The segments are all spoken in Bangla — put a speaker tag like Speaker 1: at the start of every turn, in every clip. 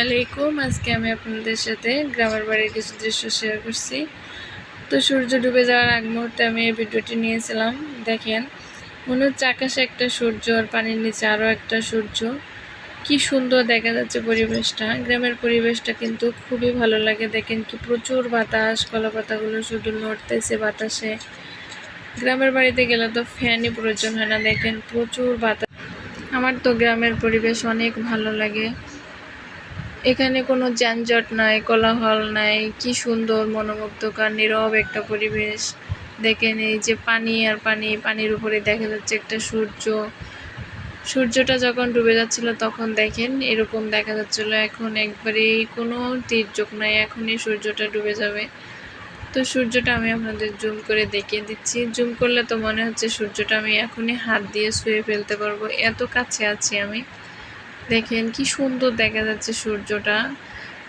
Speaker 1: আলাইকুম। আজকে আমি আপনাদের সাথে গ্রামের বাড়ির কিছু দৃশ্য শেয়ার করছি। তো সূর্য ডুবে যাওয়ার আগ মুহূর্তে আমি এই ভিডিওটি নিয়েছিলাম। দেখেন, মনে হচ্ছে আকাশে একটা সূর্য আর পানির নিচে আরও একটা সূর্য। কি সুন্দর দেখা যাচ্ছে পরিবেশটা। গ্রামের পরিবেশটা কিন্তু খুবই ভালো লাগে। দেখেন কি প্রচুর বাতাস, কলাপাতাগুলো শুধু নড়তেছে বাতাসে। গ্রামের বাড়িতে গেলে তো ফ্যানই প্রয়োজন হয় না। দেখেন প্রচুর বাতাস। আমার তো গ্রামের পরিবেশ অনেক ভালো লাগে। এখানে কোনো যানজট নাই, কোলাহল নাই। কি সুন্দর মনোমুগ্ধকর নীরব একটা পরিবেশ। দেখেন এই যে পানি আর পানি, পানির উপরে দেখা যাচ্ছে একটা সূর্য। সূর্যটা যখন ডুবে যাচ্ছিল তখন দেখেন এরকম দেখা যাচ্ছিল। এখন একবারেই কোনো তির্যক নাই, এখনই সূর্যটা ডুবে যাবে। তো সূর্যটা আমি আপনাদের জুম করে দেখিয়ে দিচ্ছি। জুম করলে তো মনে হচ্ছে সূর্যটা আমি এখনই হাত দিয়ে ছুঁয়ে ফেলতে পারবো, এত কাছে আছি আমি। দেখেন কি সুন্দর দেখা যাচ্ছে সূর্যটা।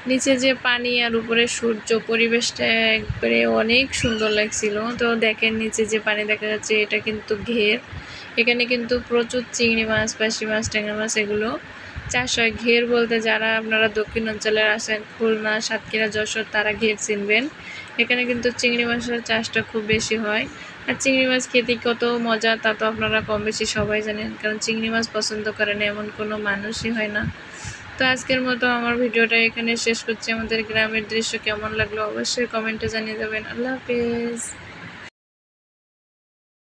Speaker 1: নিচে যে পানি আর উপরে সূর্য, পরিবেশটা একবারে অনেক সুন্দর লাগছিল। তো দেখেন নিচে যে পানি দেখা যাচ্ছে এটা কিন্তু ঘের। এখানে কিন্তু প্রচুর চিংড়ি মাছ, পাশি মাছ, ট্যাংরা মাছ এগুলো চাষ হয়। ঘের বলতে যারা আপনারা দক্ষিণ অঞ্চলের আসেন, খুলনা, সাতক্ষীরা, যশোর, তারা ঘের চিনবেন। এখানে কিন্তু চিংড়ি মাছের চাষটা খুব বেশি হয়। আর চিংড়ি মাছ খেতে কত মজা তা তো আপনারা কম বেশি সবাই জানেন, কারণ চিংড়ি মাছ পছন্দ করে না এমন কোনো মানুষই হয় না। তো আজকের মতো আমার ভিডিওটা এখানে শেষ করছি। আমাদের গ্রামের দৃশ্য কেমন লাগলো অবশ্যই কমেন্টে জানিয়ে যাবেন। আল্লাহ হাফেজ।